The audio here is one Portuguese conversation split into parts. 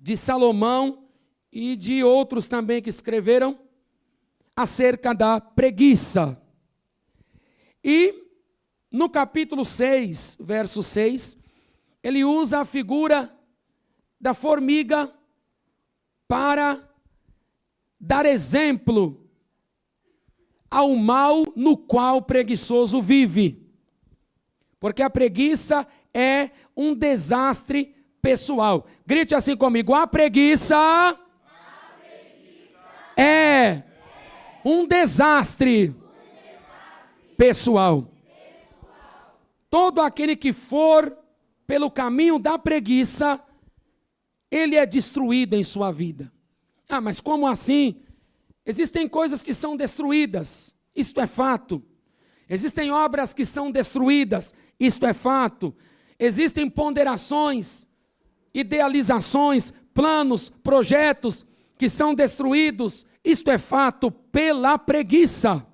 de Salomão e de outros também que escreveram acerca da preguiça. E no capítulo 6, verso 6, ele usa a figura da formiga para dar exemplo ao mal no qual o preguiçoso vive. Porque a preguiça é um desastre pessoal. Grite assim comigo: a preguiça é um desastre pessoal. Todo aquele que for pelo caminho da preguiça, ele é destruído em sua vida. Ah, mas como assim? Existem coisas que são destruídas, isto é fato. Existem obras que são destruídas, isto é fato. Existem ponderações, idealizações, planos, projetos que são destruídos, isto é fato, pela preguiça.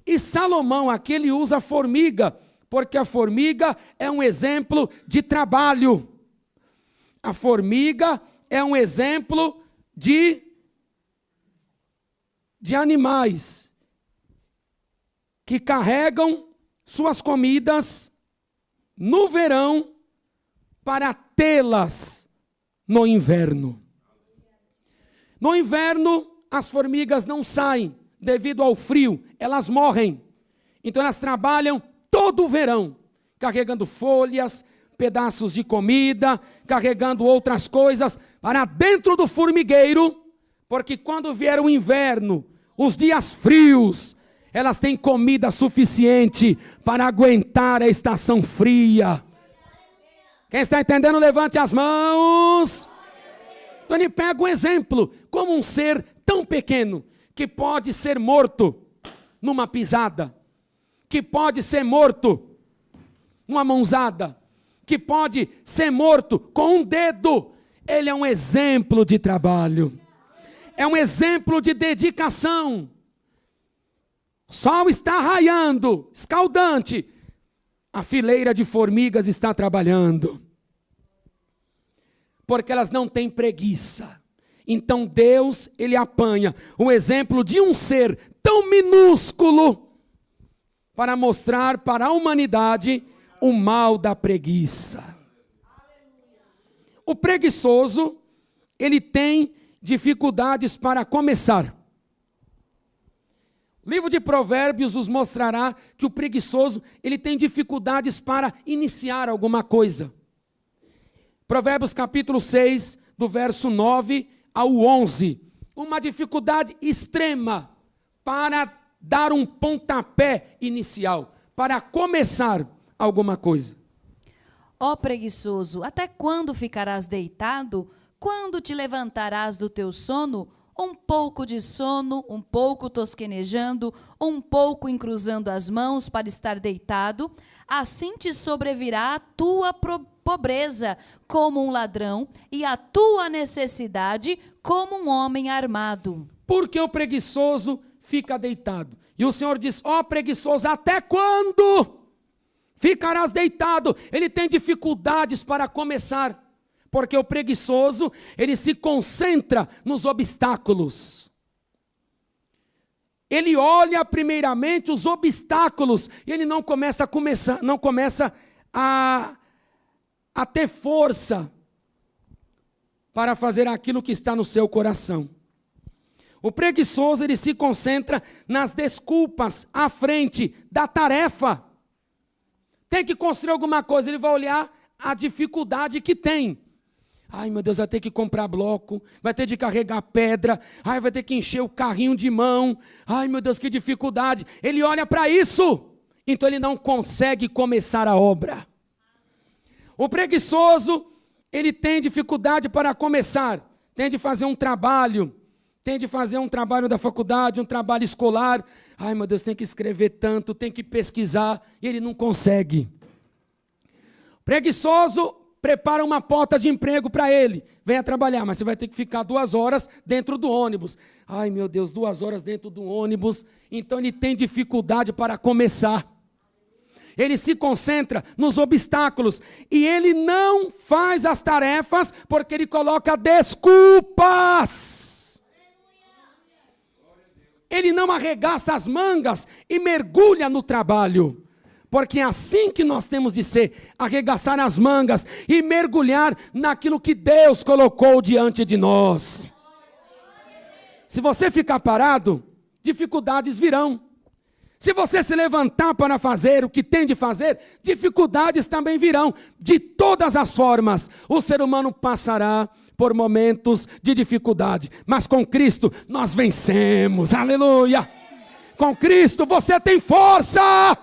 E Salomão aqui ele usa a formiga, porque a formiga é um exemplo de trabalho. A formiga é um exemplo de animais que carregam suas comidas no verão para tê-las no inverno. No inverno, as formigas não saem devido ao frio, elas morrem. Então elas trabalham todo o verão, carregando folhas, pedaços de comida, carregando outras coisas para dentro do formigueiro, porque quando vier o inverno, os dias frios, elas têm comida suficiente para aguentar a estação fria. Quem está entendendo, levante as mãos. Então ele pega um exemplo, como um ser tão pequeno, que pode ser morto numa pisada, que pode ser morto numa mãozada, que pode ser morto com um dedo. Ele é um exemplo de trabalho, é um exemplo de dedicação. O sol está raiando, escaldante, a fileira de formigas está trabalhando, porque elas não têm preguiça. Então Deus, ele apanha o exemplo de um ser tão minúsculo para mostrar para a humanidade o mal da preguiça. O preguiçoso, ele tem dificuldades para começar. O livro de Provérbios nos mostrará que o preguiçoso, ele tem dificuldades para iniciar alguma coisa. Provérbios capítulo 6, do verso 9 ao 11. Uma dificuldade extrema para dar um pontapé inicial, para começar alguma coisa. Ó preguiçoso, até quando ficarás deitado? Quando te levantarás do teu sono? Um pouco de sono, um pouco tosquenejando, um pouco encruzando as mãos para estar deitado. Assim te sobrevirá a tua pobreza como um ladrão e a tua necessidade como um homem armado. Porque o preguiçoso fica deitado. E o Senhor diz: ó preguiçoso, até quando ficarás deitado? Ele tem dificuldades para começar. Porque o preguiçoso, ele se concentra nos obstáculos. Ele olha primeiramente os obstáculos e ele não começa a ter força para fazer aquilo que está no seu coração. O preguiçoso, ele se concentra nas desculpas à frente da tarefa. Tem que construir alguma coisa, ele vai olhar a dificuldade que tem. Ai, meu Deus, vai ter que comprar bloco, vai ter de carregar pedra, ai, vai ter que encher o carrinho de mão. Ai, meu Deus, que dificuldade. Ele olha para isso, então ele não consegue começar a obra. O preguiçoso, ele tem dificuldade para começar, tem de fazer um trabalho da faculdade, um trabalho escolar. Ai, meu Deus, tem que escrever tanto, tem que pesquisar, e ele não consegue. O preguiçoso prepara uma porta de emprego para ele. Venha trabalhar, mas você vai ter que ficar 2 horas dentro do ônibus. Ai, meu Deus, 2 horas dentro do ônibus. Então ele tem dificuldade para começar. ele se concentra nos obstáculos e ele não faz as tarefas porque ele coloca desculpas. Ele não arregaça as mangas e mergulha no trabalho. Porque é assim que nós temos de ser, arregaçar as mangas e mergulhar naquilo que Deus colocou diante de nós. Se você ficar parado, dificuldades virão. Se você se levantar para fazer o que tem de fazer, dificuldades também virão. De todas as formas, o ser humano passará por momentos de dificuldade. Mas com Cristo nós vencemos, aleluia! Com Cristo você tem força!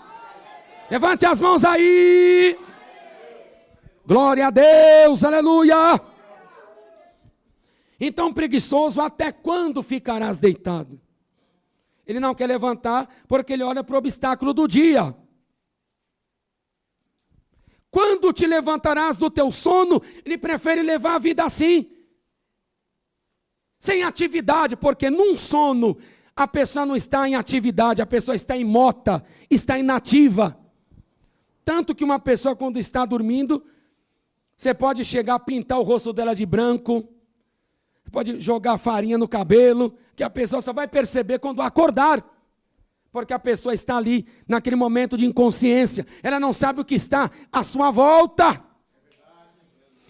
Levante as mãos aí! Glória a Deus, aleluia! Então, preguiçoso, até quando ficarás deitado? Ele não quer levantar porque ele olha para o obstáculo do dia. Quando te levantarás do teu sono, ele prefere levar a vida assim. Sem atividade, porque num sono a pessoa não está em atividade, a pessoa está imota, está inativa. Tanto que uma pessoa quando está dormindo, você pode chegar a pintar o rosto dela de branco, pode jogar farinha no cabelo, que a pessoa só vai perceber quando acordar. Porque a pessoa está ali, naquele momento de inconsciência. Ela não sabe o que está à sua volta.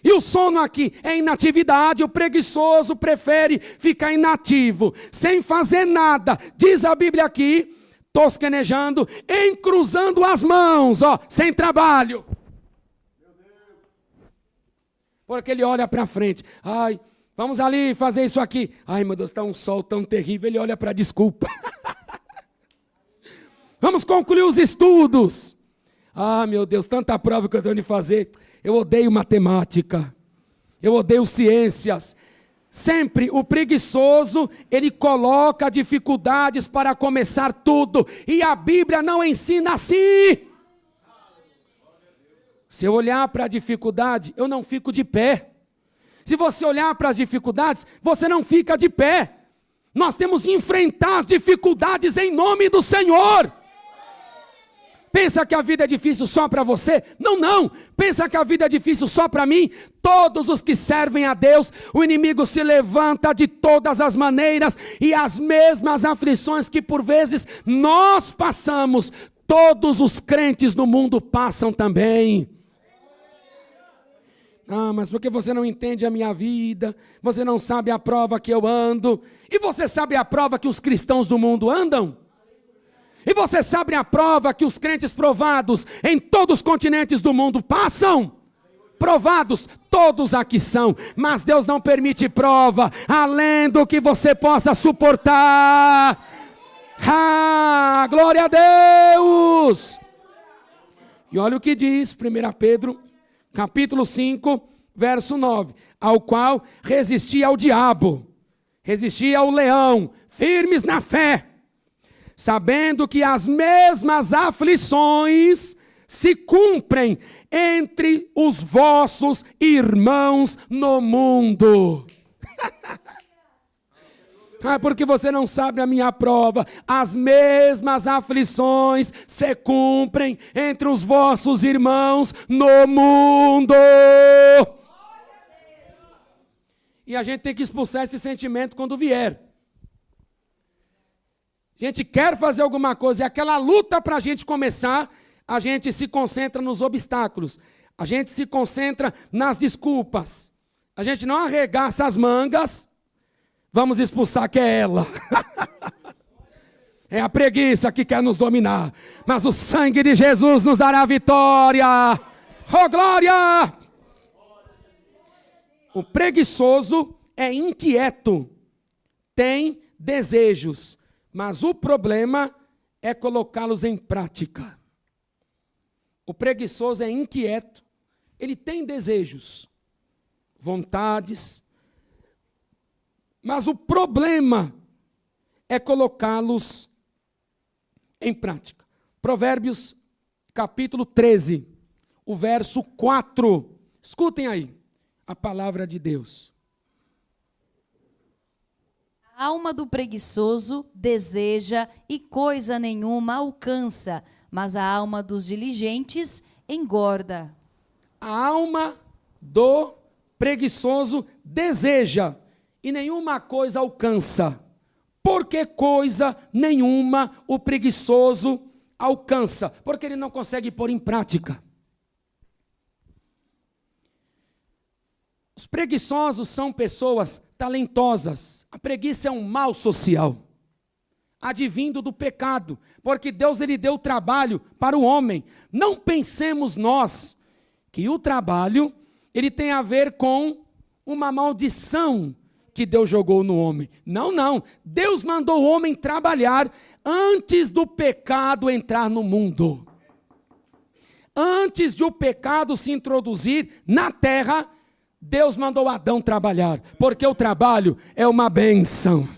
E o sono aqui é inatividade. O preguiçoso prefere ficar inativo, sem fazer nada. Diz a Bíblia aqui, tosquenejando, encruzando as mãos, sem trabalho. Porque ele olha para frente. Ai, vamos ali fazer isso aqui. Ai, meu Deus, está um sol tão terrível. Ele olha para a desculpa. Vamos concluir os estudos. Ah, meu Deus, tanta prova que eu tenho de fazer. Eu odeio matemática. Eu odeio ciências. Sempre o preguiçoso, ele coloca dificuldades para começar tudo. E a Bíblia não ensina assim. Se eu olhar para a dificuldade, eu não fico de pé. Se você olhar para as dificuldades, você não fica de pé. Nós temos que enfrentar as dificuldades em nome do Senhor. Pensa que a vida é difícil só para você? Não, não. Pensa que a vida é difícil só para mim? Todos os que servem a Deus, o inimigo se levanta de todas as maneiras e as mesmas aflições que por vezes nós passamos, todos os crentes no mundo passam também. Ah, mas porque você não entende a minha vida, você não sabe a prova que eu ando, e você sabe a prova que os cristãos do mundo andam? E você sabe a prova que os crentes provados em todos os continentes do mundo passam? Provados, todos aqui são, mas Deus não permite prova, além do que você possa suportar. Ah, glória a Deus! E olha o que diz 1 Pedro, capítulo 5, verso 9. Ao qual resistia ao diabo, resistia ao leão, firmes na fé, sabendo que as mesmas aflições se cumprem entre os vossos irmãos no mundo. Ah, porque você não sabe a minha prova. As mesmas aflições se cumprem entre os vossos irmãos no mundo. E a gente tem que expulsar esse sentimento quando vier. A gente quer fazer alguma coisa e aquela luta para a gente começar, a gente se concentra nos obstáculos. A gente se concentra nas desculpas. A gente não arregaça as mangas. Vamos expulsar que é ela. É a preguiça que quer nos dominar. Mas o sangue de Jesus nos dará vitória. Oh, glória! O preguiçoso é inquieto. Tem desejos. Mas o problema é colocá-los em prática. O preguiçoso é inquieto. Ele tem desejos, vontades. Mas o problema é colocá-los em prática. Provérbios, capítulo 13, o verso 4. Escutem aí a palavra de Deus. A alma do preguiçoso deseja e coisa nenhuma alcança, mas a alma dos diligentes engorda. A alma do preguiçoso deseja e nenhuma coisa alcança. Porque coisa nenhuma o preguiçoso alcança. Porque ele não consegue pôr em prática. Os preguiçosos são pessoas talentosas. A preguiça é um mal social, advindo do pecado, porque Deus ele deu trabalho para o homem. Não pensemos nós que o trabalho ele tem a ver com uma maldição que Deus jogou no homem. Não, não. Deus mandou o homem trabalhar antes do pecado entrar no mundo. Antes de o pecado se introduzir na terra, Deus mandou Adão trabalhar, porque o trabalho é uma bênção.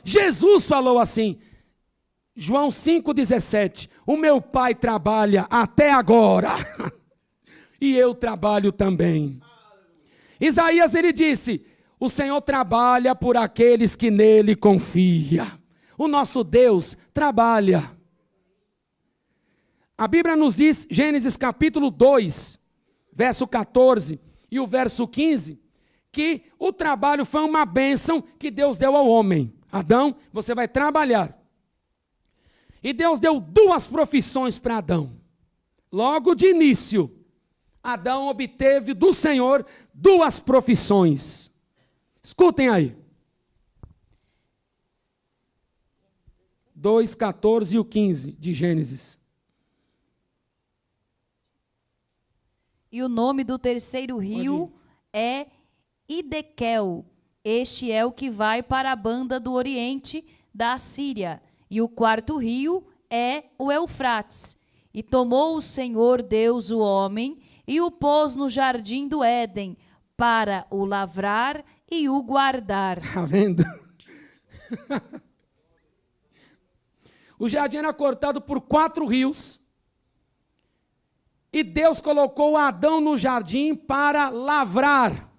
Jesus falou assim, João 5,17, o meu Pai trabalha até agora, e eu trabalho também. Isaías ele disse, o Senhor trabalha por aqueles que nele confiam. O nosso Deus trabalha. A Bíblia nos diz, Gênesis capítulo 2, verso 14, e o verso 15, que o trabalho foi uma bênção que Deus deu ao homem. Adão, você vai trabalhar. E Deus deu duas profissões para Adão. Logo de início, Adão obteve do Senhor duas profissões. Escutem aí. 2, 14 e o 15 de Gênesis. E o nome do terceiro rio é Idequel. Este é o que vai para a banda do oriente da Assíria. E o quarto rio é o Eufrates. E tomou o Senhor Deus o homem e o pôs no jardim do Éden para o lavrar e o guardar. Está vendo? O jardim era cortado por 4 rios. E Deus colocou Adão no jardim para lavrar,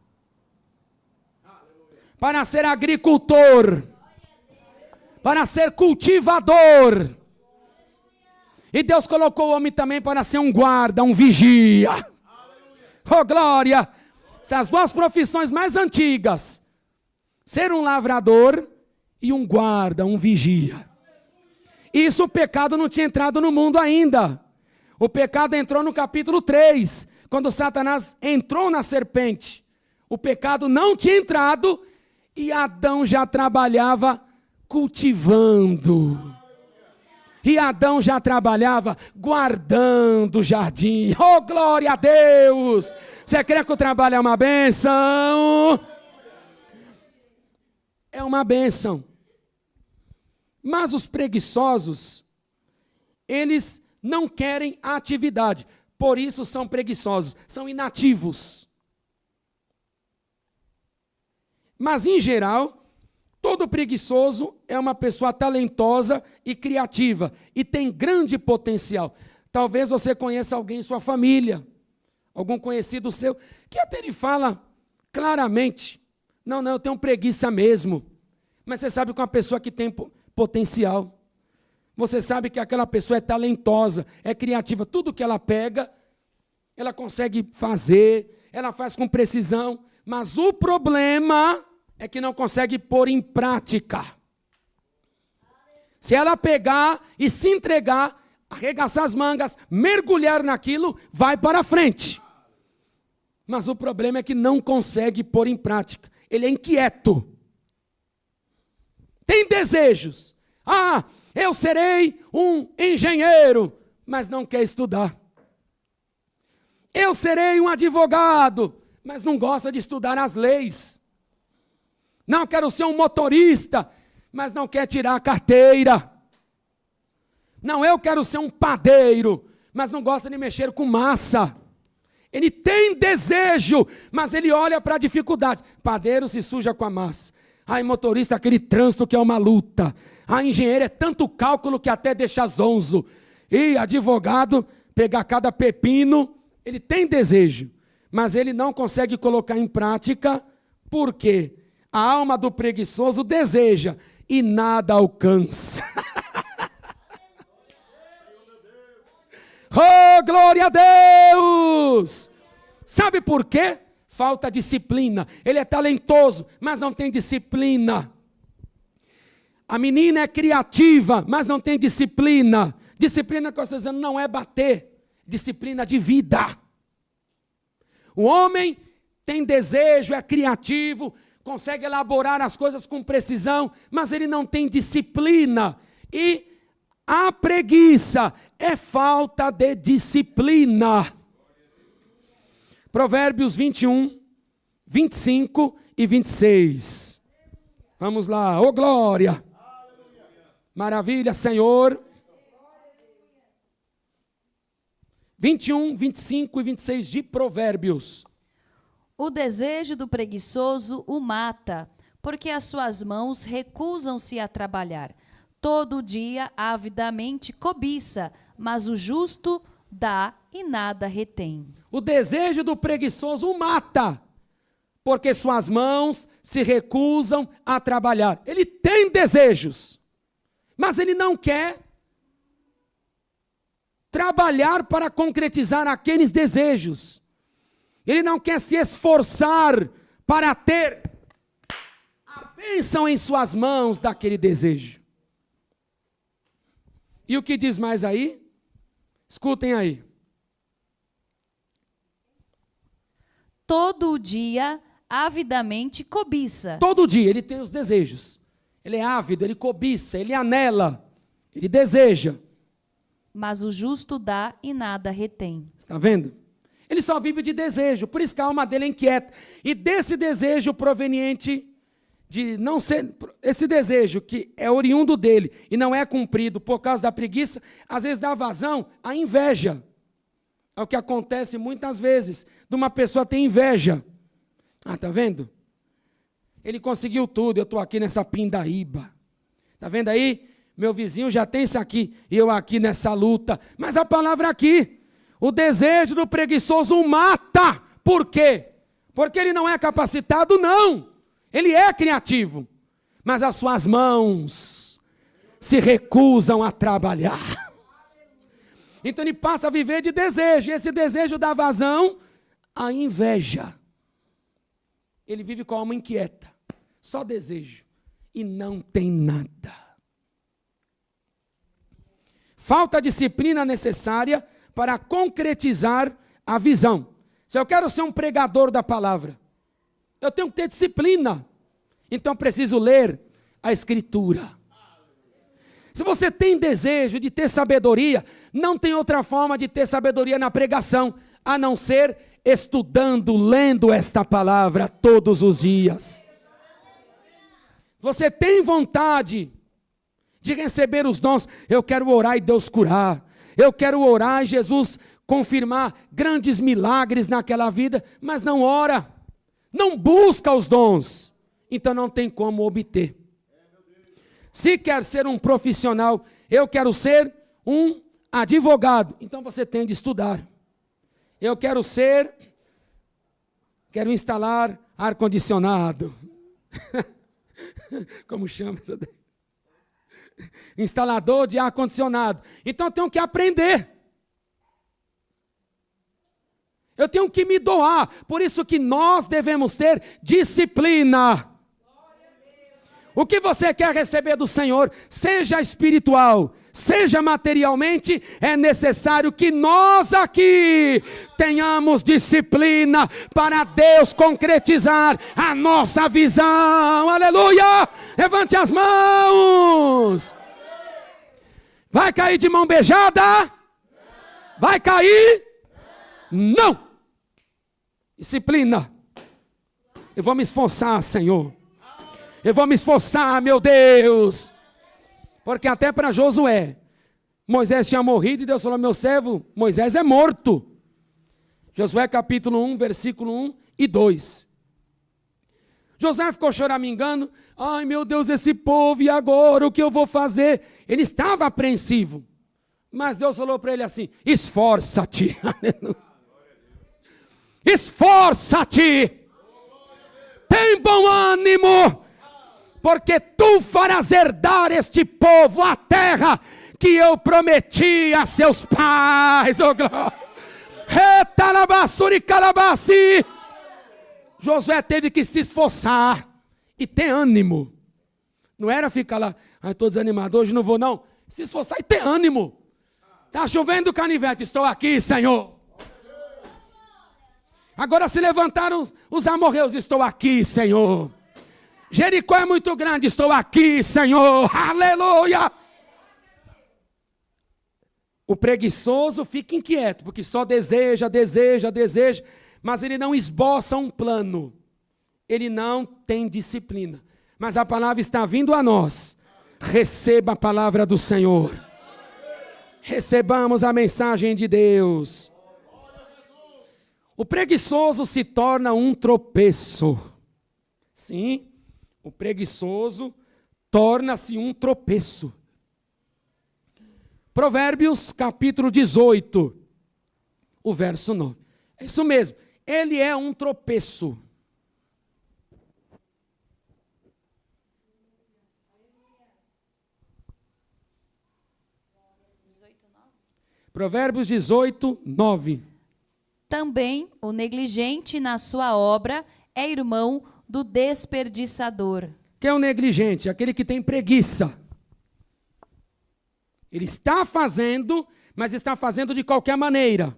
para ser agricultor, para ser cultivador. E Deus colocou o homem também para ser um guarda, um vigia. Oh, glória! São as duas profissões mais antigas. Ser um lavrador e um guarda, um vigia. Isso o pecado não tinha entrado no mundo ainda. O pecado entrou no capítulo 3, quando Satanás entrou na serpente. O pecado não tinha entrado e Adão já trabalhava cultivando. E Adão já trabalhava guardando o jardim. Oh, glória a Deus! Você crê que o trabalho é uma bênção? É uma bênção. Mas os preguiçosos, eles não querem a atividade, por isso são preguiçosos, são inativos. Mas em geral, todo preguiçoso é uma pessoa talentosa e criativa, e tem grande potencial. Talvez você conheça alguém em sua família, algum conhecido seu, que até ele fala claramente, não, eu tenho preguiça mesmo. Mas você sabe que uma pessoa que tem potencial, você sabe que aquela pessoa é talentosa, é criativa. Tudo que ela pega, ela consegue fazer, ela faz com precisão. Mas o problema é que não consegue pôr em prática. Se ela pegar e se entregar, arregaçar as mangas, mergulhar naquilo, vai para frente. Mas o problema é que não consegue pôr em prática. Ele é inquieto. Tem desejos. Eu serei um engenheiro, mas não quer estudar. Eu serei um advogado, mas não gosta de estudar as leis. Não, quero ser um motorista, mas não quer tirar a carteira. Não, eu quero ser um padeiro, mas não gosta de mexer com massa. Ele tem desejo, mas ele olha para a dificuldade. Padeiro se suja com a massa. Motorista, aquele trânsito que é uma luta. Engenheiro é tanto cálculo que até deixa zonzo. E advogado, pegar cada pepino, ele tem desejo, mas ele não consegue colocar em prática, porque a alma do preguiçoso deseja e nada alcança. Oh, glória a Deus! Sabe por quê? Falta disciplina. Ele é talentoso, mas não tem disciplina. A menina é criativa, mas não tem disciplina. Disciplina que eu estou dizendo não é bater. Disciplina de vida. O homem tem desejo, é criativo, consegue elaborar as coisas com precisão, mas ele não tem disciplina. E a preguiça é falta de disciplina. Provérbios 21, 25 e 26. Vamos lá, ô glória. Maravilha, Senhor. 21, 25 e 26 de Provérbios. O desejo do preguiçoso o mata, porque as suas mãos recusam-se a trabalhar. Todo dia avidamente cobiça, mas o justo dá e nada retém. O desejo do preguiçoso o mata, porque suas mãos se recusam a trabalhar. Ele tem desejos, mas ele não quer trabalhar para concretizar aqueles desejos. Ele não quer se esforçar para ter a bênção em suas mãos daquele desejo. E o que diz mais aí? Escutem aí. Todo dia avidamente cobiça. Todo dia ele tem os desejos. Ele é ávido, ele cobiça, ele anela, ele deseja. Mas o justo dá e nada retém. Está vendo? Ele só vive de desejo, por isso que a alma dele é inquieta. E desse desejo proveniente de não ser, esse desejo que é oriundo dele e não é cumprido por causa da preguiça, às vezes dá vazão à inveja. É o que acontece muitas vezes, de uma pessoa ter inveja. Ah, tá vendo? Ele conseguiu tudo, eu estou aqui nessa pindaíba. Tá vendo aí? Meu vizinho já tem isso aqui, e eu aqui nessa luta. Mas a palavra aqui, o desejo do preguiçoso o mata. Por quê? Porque ele não é capacitado, não. Ele é criativo. Mas as suas mãos se recusam a trabalhar. Então ele passa a viver de desejo. E esse desejo dá vazão à inveja. Ele vive com a alma inquieta. Só desejo. E não tem nada. Falta a disciplina necessária para concretizar a visão. Se eu quero ser um pregador da palavra, eu tenho que ter disciplina. Então preciso ler a Escritura. Se você tem desejo de ter sabedoria, não tem outra forma de ter sabedoria na pregação, a não ser estudando, lendo esta palavra todos os dias. Você tem vontade de receber os dons, eu quero orar e Deus curar, eu quero orar e Jesus confirmar grandes milagres naquela vida, mas não ora, não busca os dons, então não tem como obter. Se quer ser um profissional, eu quero ser um advogado, então você tem de estudar. Eu quero instalar ar-condicionado. Como chama isso daí? Instalador de ar-condicionado. Então eu tenho que aprender. Eu tenho que me doar. Por isso que nós devemos ter disciplina. O que você quer receber do Senhor, seja espiritual, seja materialmente, é necessário que nós aqui tenhamos disciplina para Deus concretizar a nossa visão. Aleluia! Levante as mãos. Vai cair de mão beijada? Vai cair? Não! Disciplina. Eu vou me esforçar, Senhor. Eu vou me esforçar, meu Deus. Porque até para Josué, Moisés tinha morrido e Deus falou, meu servo, Moisés é morto. Josué capítulo 1, versículo 1 e 2. Josué ficou choramingando, ai meu Deus, esse povo, e agora o que eu vou fazer? Ele estava apreensivo. Mas Deus falou para ele assim, esforça-te. Esforça-te. Tem bom ânimo. Porque tu farás herdar este povo a terra que eu prometi a seus pais. Oh, glória. Josué teve que se esforçar e ter ânimo. Não era ficar lá, estou desanimado, hoje não vou não. Se esforçar e ter ânimo. Está chovendo canivete, estou aqui, Senhor. Agora se levantaram os amorreus, estou aqui, Senhor. Jericó é muito grande, estou aqui, Senhor. Aleluia. O preguiçoso fica inquieto, porque só deseja, mas ele não esboça um plano. Ele não tem disciplina. Mas a palavra está vindo a nós. Receba a palavra do Senhor. Recebamos a mensagem de Deus. O preguiçoso se torna um tropeço. Sim, o preguiçoso torna-se um tropeço. Provérbios capítulo 18, o verso 9. É isso mesmo, ele é um tropeço. Provérbios 18, 9. Também o negligente na sua obra é irmão do desperdiçador. Quem é o negligente? Aquele que tem preguiça. Ele está fazendo, mas está fazendo de qualquer maneira,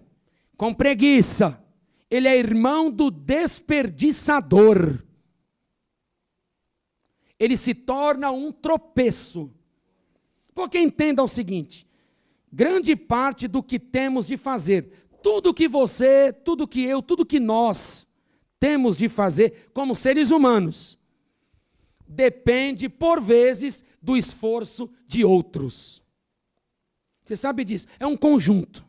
com preguiça. Ele é irmão do desperdiçador. Ele se torna um tropeço. Porque entenda o seguinte, grande parte do que temos de fazer, tudo que você, tudo que eu, tudo que nós temos de fazer como seres humanos, depende, por vezes, do esforço de outros. Você sabe disso? É um conjunto.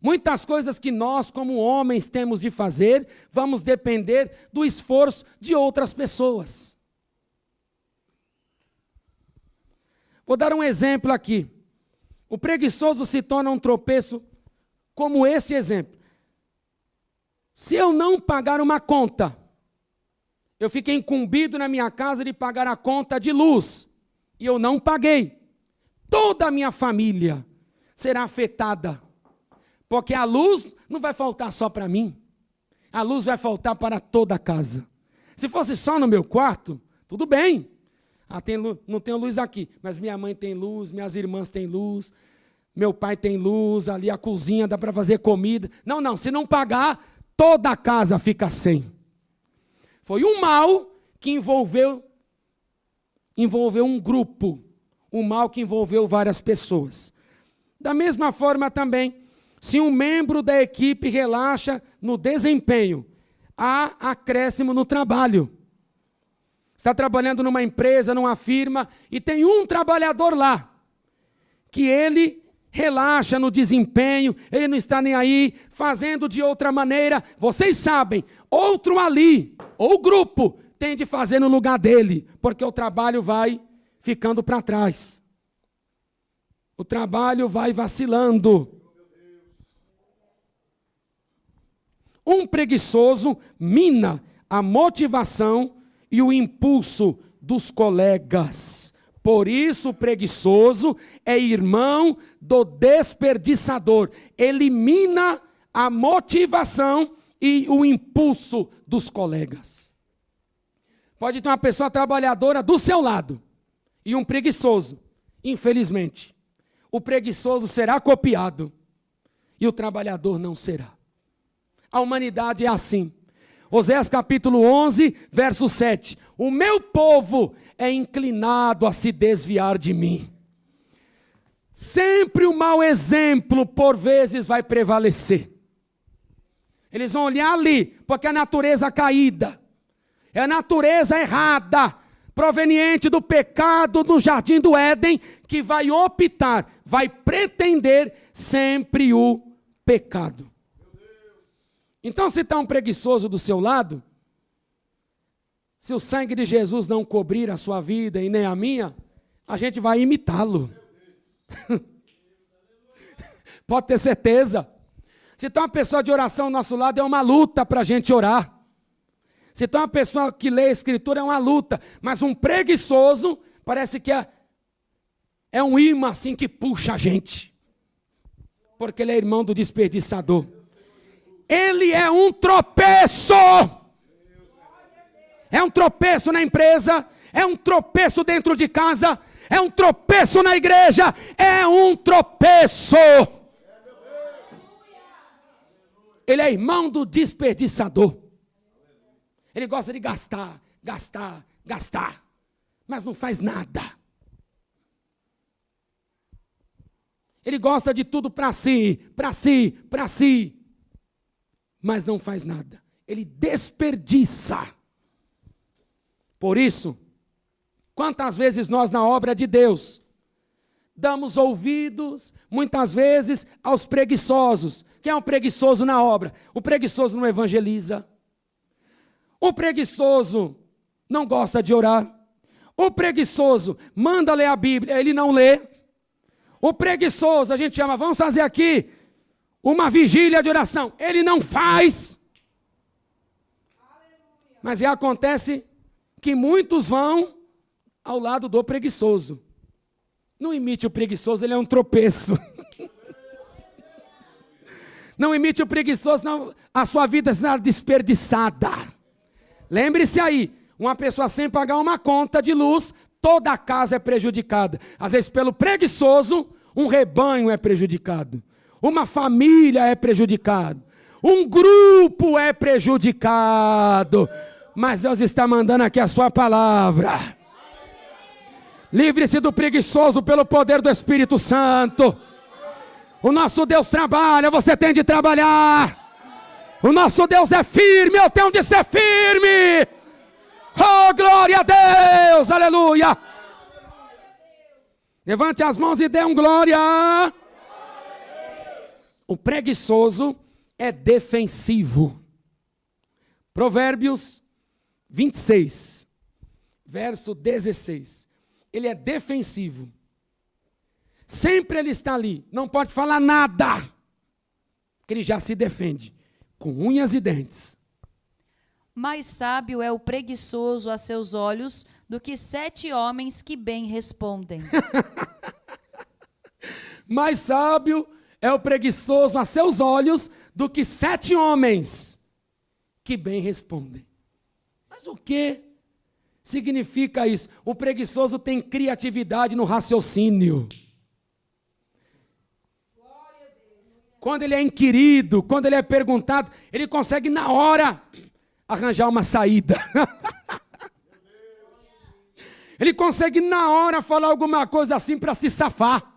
Muitas coisas que nós, como homens, temos de fazer, vamos depender do esforço de outras pessoas. Vou dar um exemplo aqui. O preguiçoso se torna um tropeço como esse exemplo. Se eu não pagar uma conta, eu fiquei incumbido na minha casa de pagar a conta de luz, e eu não paguei, toda a minha família será afetada, porque a luz não vai faltar só para mim, a luz vai faltar para toda a casa. Se fosse só no meu quarto, tudo bem. Não tenho luz aqui, mas minha mãe tem luz, minhas irmãs têm luz, meu pai tem luz, ali a cozinha dá para fazer comida. Não, se não pagar, toda a casa fica sem. Foi um mal que envolveu um grupo, um mal que envolveu várias pessoas. Da mesma forma também, se um membro da equipe relaxa no desempenho, há acréscimo no trabalho. Está trabalhando numa empresa, numa firma, e tem um trabalhador lá, que ele relaxa no desempenho, ele não está nem aí, fazendo de outra maneira. Vocês sabem, outro ali, ou grupo, tem de fazer no lugar dele, porque o trabalho vai ficando para trás. O trabalho vai vacilando. Um preguiçoso mina a motivação e o impulso dos colegas. Por isso o preguiçoso é irmão do desperdiçador. Elimina a motivação e o impulso dos colegas. Pode ter uma pessoa trabalhadora do seu lado e um preguiçoso. Infelizmente, o preguiçoso será copiado e o trabalhador não será. A humanidade é assim. Oséias capítulo 11, verso 7. O meu povo é inclinado a se desviar de mim. Sempre o mau exemplo, por vezes, vai prevalecer. Eles vão olhar ali, porque a natureza caída, é a natureza errada, proveniente do pecado no jardim do Éden, que vai optar, vai pretender sempre o pecado. Então, se está um preguiçoso do seu lado, se o sangue de Jesus não cobrir a sua vida e nem a minha, a gente vai imitá-lo. Pode ter certeza. Se está uma pessoa de oração ao nosso lado, é uma luta para a gente orar. Se está uma pessoa que lê a Escritura, é uma luta. Mas um preguiçoso, parece que é um imã assim que puxa a gente. Porque ele é irmão do desperdiçador. Ele é um tropeço. É um tropeço na empresa, é um tropeço dentro de casa, é um tropeço na igreja, é um tropeço. Ele é irmão do desperdiçador. Ele gosta de gastar, gastar, gastar, mas não faz nada. Ele gosta de tudo para si, para si, para si, mas não faz nada. Ele desperdiça. Por isso, quantas vezes nós na obra de Deus damos ouvidos, muitas vezes, aos preguiçosos. Quem é um preguiçoso na obra? O preguiçoso não evangeliza. O preguiçoso não gosta de orar. O preguiçoso manda ler a Bíblia, ele não lê. O preguiçoso, a gente chama, vamos fazer aqui uma vigília de oração. Ele não faz. Mas acontece que muitos vão ao lado do preguiçoso. Não imite o preguiçoso, ele é um tropeço. Não imite o preguiçoso, não, a sua vida será desperdiçada. Lembre-se aí, uma pessoa sem pagar uma conta de luz, toda a casa é prejudicada. Às vezes pelo preguiçoso, um rebanho é prejudicado. Uma família é prejudicada. Um grupo é prejudicado. Mas Deus está mandando aqui a sua palavra. Livre-se do preguiçoso pelo poder do Espírito Santo. O nosso Deus trabalha, você tem de trabalhar. O nosso Deus é firme, eu tenho de ser firme. Oh, glória a Deus, aleluia. Levante as mãos e dê um glória. O preguiçoso é defensivo. Provérbios 26, verso 16. Ele é defensivo. Sempre ele está ali, não pode falar nada, porque ele já se defende, com unhas e dentes. Mais sábio é o preguiçoso a seus olhos do que 7 homens que bem respondem. Mais sábio é o preguiçoso a seus olhos do que 7 homens que bem respondem. Mas o que significa isso? O preguiçoso tem criatividade no raciocínio. Quando ele é inquirido, quando ele é perguntado, ele consegue na hora arranjar uma saída. Ele consegue na hora falar alguma coisa assim para se safar.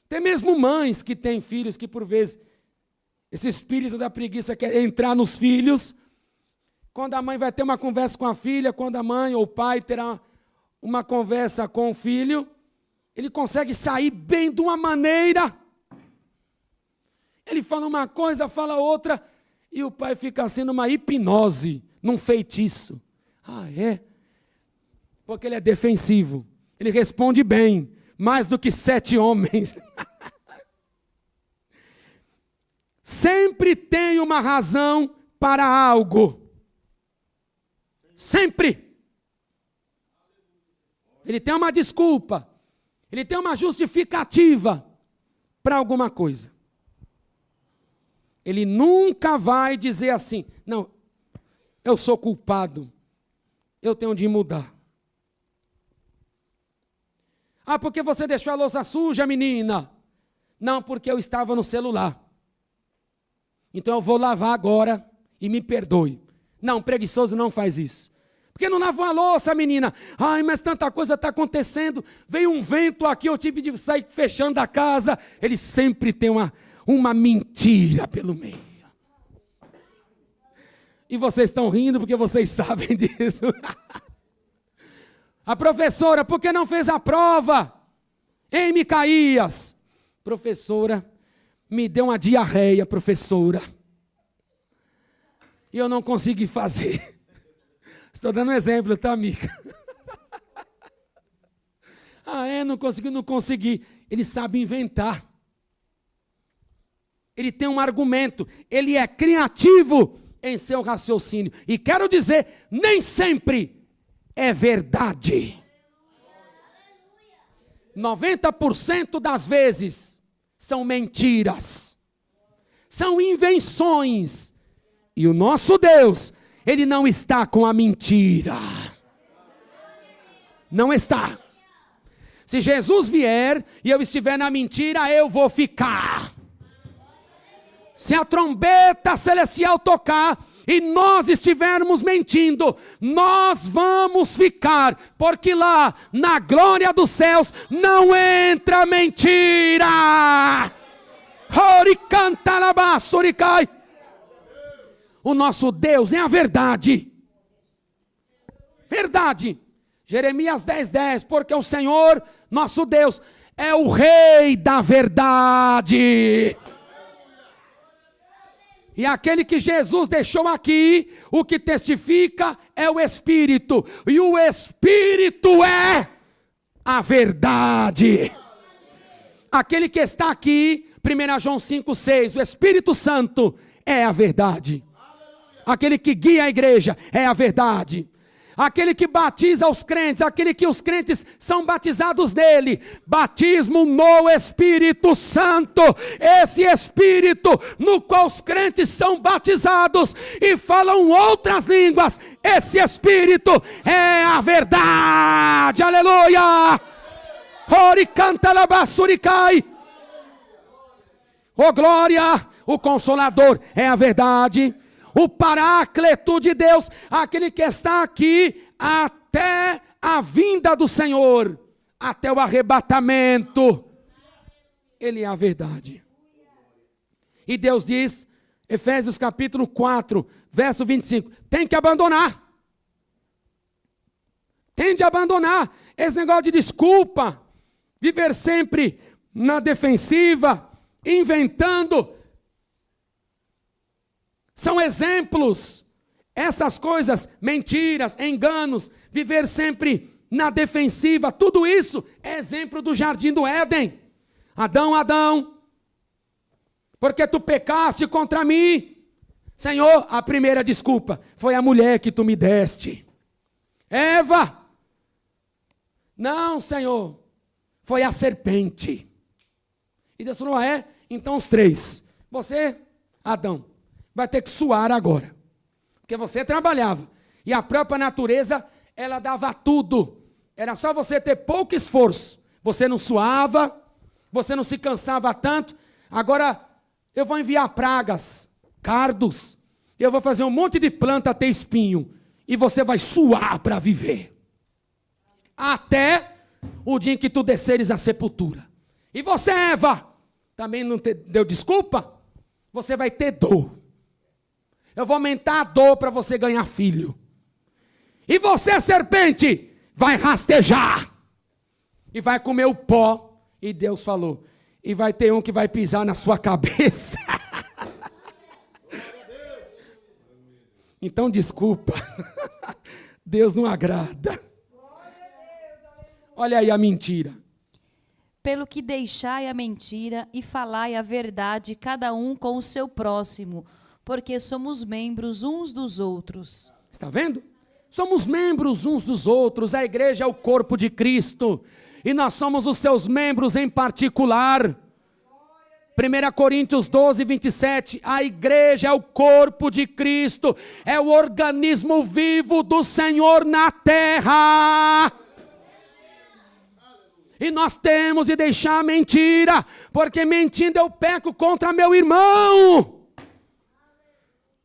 Tem mesmo mães que têm filhos que por vezes esse espírito da preguiça quer entrar nos filhos. Quando a mãe vai ter uma conversa com a filha, quando a mãe ou o pai terá uma conversa com o filho, ele consegue sair bem de uma maneira. Ele fala uma coisa, fala outra, e o pai fica assim numa hipnose, num feitiço. Ah, é? Porque ele é defensivo. Ele responde bem, mais do que 7 homens. Sempre tem uma razão para algo. Sempre. Ele tem uma desculpa. Ele tem uma justificativa para alguma coisa. Ele nunca vai dizer assim, não, eu sou culpado, eu tenho de mudar. Ah, porque você deixou a louça suja, menina? Não, porque eu estava no celular. Então eu vou lavar agora e me perdoe. Não, preguiçoso não faz isso. Porque não lavou a louça, menina? Ai, mas tanta coisa está acontecendo. Veio um vento aqui, eu tive de sair fechando a casa. Ele sempre tem uma mentira pelo meio. E vocês estão rindo porque vocês sabem disso. A professora, por que não fez a prova? Hein, Micaías? Professora, me deu uma diarreia, professora. E eu não consegui fazer. Estou dando um exemplo, tá, Mica? Ah, é? Não consegui. Ele sabe inventar. Ele tem um argumento. Ele é criativo em seu raciocínio. E quero dizer, nem sempre é verdade. 90% das vezes são mentiras, são invenções. E o nosso Deus, Ele não está com a mentira. Não está. Se Jesus vier e eu estiver na mentira, eu vou ficar. Se a trombeta celestial tocar e nós estivermos mentindo, nós vamos ficar, porque lá na glória dos céus não entra mentira. O nosso Deus é a verdade. Verdade. Jeremias 10:10, porque o Senhor, nosso Deus, é o Rei da verdade. E aquele que Jesus deixou aqui, o que testifica é o Espírito. E o Espírito é a verdade. Aquele que está aqui, 1 João 5:6, o Espírito Santo é a verdade. Aquele que guia a igreja é a verdade. Aquele que batiza os crentes, aquele que os crentes são batizados nele, batismo no Espírito Santo, esse Espírito no qual os crentes são batizados e falam outras línguas, esse Espírito é a verdade, aleluia! Ori canta labassurikai. Oh glória, o Consolador é a verdade. O Paráclito de Deus, aquele que está aqui até a vinda do Senhor, até o arrebatamento, Ele é a verdade. E Deus diz, Efésios capítulo 4, verso 25, tem que abandonar. Tem de abandonar esse negócio de desculpa, viver sempre na defensiva, inventando. São exemplos, essas coisas, mentiras, enganos, viver sempre na defensiva, tudo isso é exemplo do jardim do Éden. Adão, Adão, porque tu pecaste contra mim, Senhor, a primeira desculpa foi a mulher que tu me deste. Eva, não, Senhor, foi a serpente. E Deus falou, então os três, você, Adão, vai ter que suar agora, porque você trabalhava, e a própria natureza, ela dava tudo, era só você ter pouco esforço, você não suava, você não se cansava tanto, agora eu vou enviar pragas, cardos, eu vou fazer um monte de planta ter espinho, e você vai suar para viver, até o dia em que tu desceres à sepultura. E você, Eva, também não deu desculpa? Você vai ter dor. Eu vou aumentar a dor para você ganhar filho. E você, serpente, vai rastejar. E vai comer o pó. E Deus falou, e vai ter um que vai pisar na sua cabeça. Então, desculpa. Deus não agrada. Olha aí a mentira. Pelo que deixai a mentira e falai a verdade, cada um com o seu próximo, porque somos membros uns dos outros. Está vendo? Somos membros uns dos outros, a igreja é o corpo de Cristo, e nós somos os seus membros em particular. 1 Coríntios 12, 27, a igreja é o corpo de Cristo, é o organismo vivo do Senhor na terra. E nós temos de deixar a mentira, porque mentindo eu peco contra meu irmão.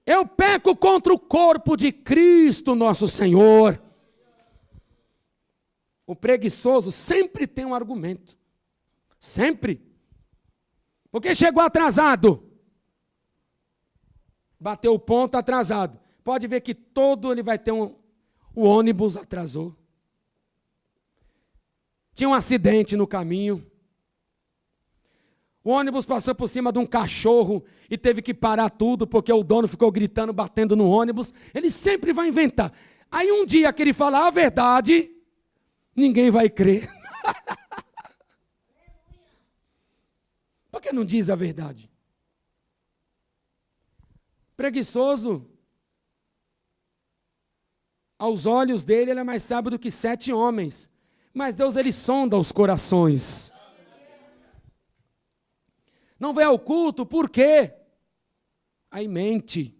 Eu peco contra o corpo de Cristo, nosso Senhor. O preguiçoso sempre tem um argumento. Sempre. Porque chegou atrasado. Bateu o ponto atrasado. Pode ver que todo ele vai ter o ônibus atrasou. Tinha um acidente no caminho. O ônibus passou por cima de um cachorro e teve que parar tudo porque o dono ficou gritando, batendo no ônibus. Ele sempre vai inventar. Aí um dia que ele fala a verdade, ninguém vai crer. Por que não diz a verdade? Preguiçoso, aos olhos dele, ele é mais sábio do que 7 homens. Mas Deus, Ele sonda os corações. Não vem ao culto, por quê? Aí mente.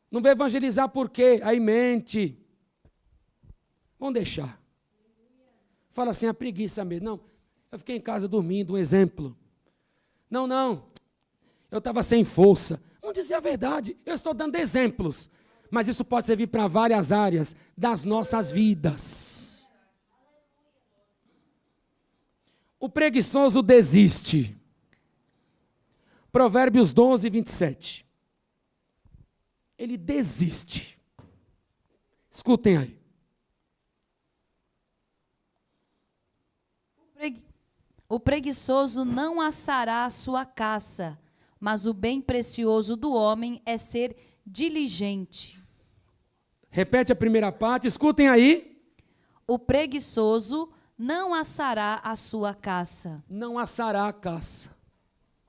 Não vem evangelizar por quê? Aí mente. Vamos deixar. Fala assim, a preguiça mesmo. Não, eu fiquei em casa dormindo, um exemplo. Não, eu estava sem força. Não dizer a verdade, eu estou dando exemplos. Mas isso pode servir para várias áreas das nossas vidas. O preguiçoso desiste. Provérbios 12, 27. Ele desiste. Escutem aí. O preguiçoso não assará a sua caça, mas o bem precioso do homem é ser diligente. Repete a primeira parte, escutem aí. O preguiçoso não assará a sua caça. Não assará a caça.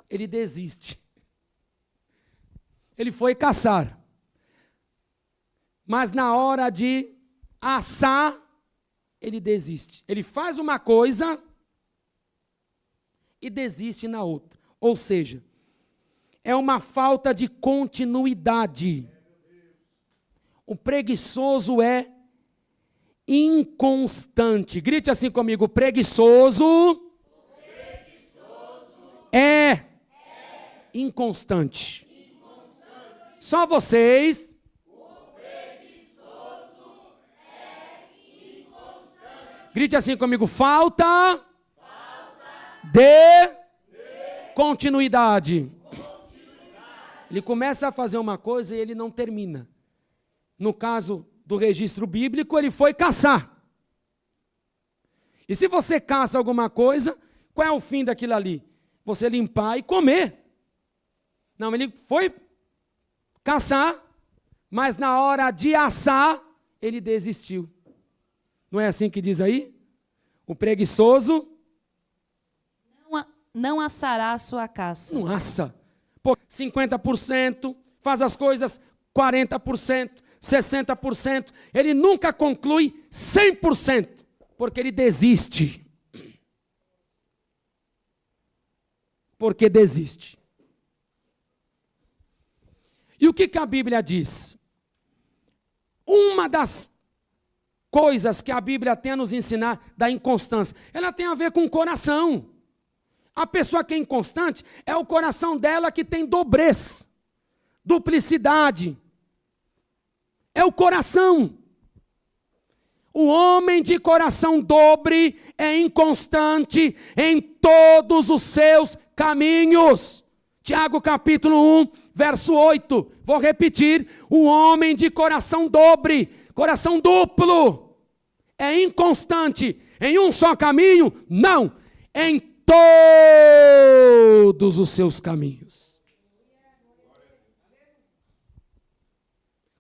Ele desiste. Ele foi caçar. Mas na hora de assar, ele desiste. Ele faz uma coisa e desiste na outra. Ou seja, é uma falta de continuidade. O preguiçoso é inconstante. Grite assim comigo, preguiçoso, é inconstante. Só vocês. Grite assim comigo, falta de continuidade. Ele começa a fazer uma coisa e ele não termina. No caso do registro bíblico, ele foi caçar. E se você caça alguma coisa, qual é o fim daquilo ali? Você limpar e comer. Não, ele foi caçar, mas na hora de assar, ele desistiu. Não é assim que diz aí? O preguiçoso não assará a sua caça. Não assa. Pô, 50%, faz as coisas 40%, 60%. Ele nunca conclui 100%, porque ele desiste. Porque desiste. E o que a Bíblia diz? Uma das coisas que a Bíblia tem a nos ensinar da inconstância, ela tem a ver com o coração. A pessoa que é inconstante é o coração dela que tem dobrez, duplicidade. É o coração. O homem de coração dobre é inconstante em todos os seus caminhos. Tiago capítulo 1, verso 8. Vou repetir. O homem de coração dobre, coração duplo, é inconstante em um só caminho? Não, em todos os seus caminhos.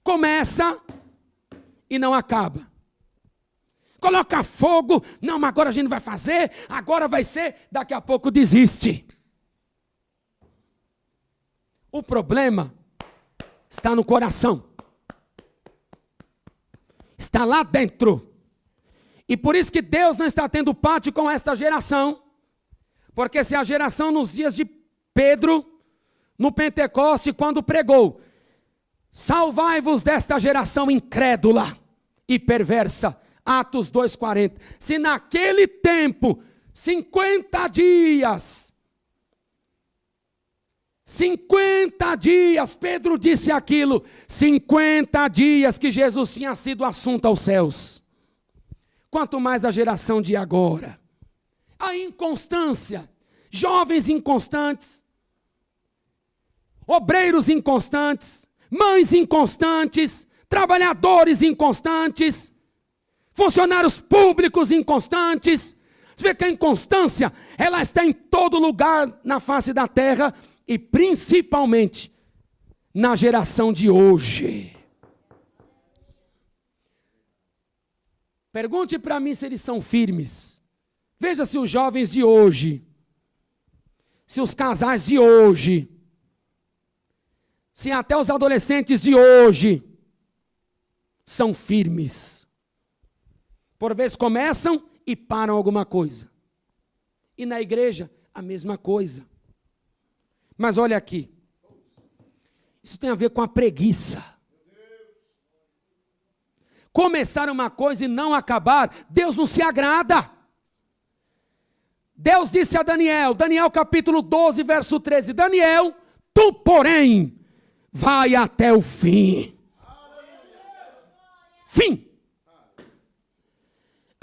Começa e não acaba. Coloca fogo, não, mas agora a gente vai fazer, agora vai ser, daqui a pouco desiste. O problema está no coração. Está lá dentro. E por isso que Deus não está tendo parte com esta geração. Porque se a geração nos dias de Pedro, no Pentecoste, quando pregou, salvai-vos desta geração incrédula e perversa, Atos 2,40. Se naquele tempo, 50 dias, Pedro disse aquilo, 50 dias que Jesus tinha sido assunto aos céus. Quanto mais a geração de agora. A inconstância, jovens inconstantes, obreiros inconstantes, mães inconstantes, trabalhadores inconstantes, funcionários públicos inconstantes. Você vê que a inconstância, ela está em todo lugar na face da terra e principalmente na geração de hoje. Pergunte para mim se eles são firmes. Veja se os jovens de hoje, se os casais de hoje, se até os adolescentes de hoje são firmes. Por vezes começam e param alguma coisa. E na igreja, a mesma coisa. Mas olha aqui. Isso tem a ver com a preguiça. Começar uma coisa e não acabar, Deus não se agrada. Deus disse a Daniel, Daniel capítulo 12, verso 13, Daniel, tu porém, vai até o fim. Fim.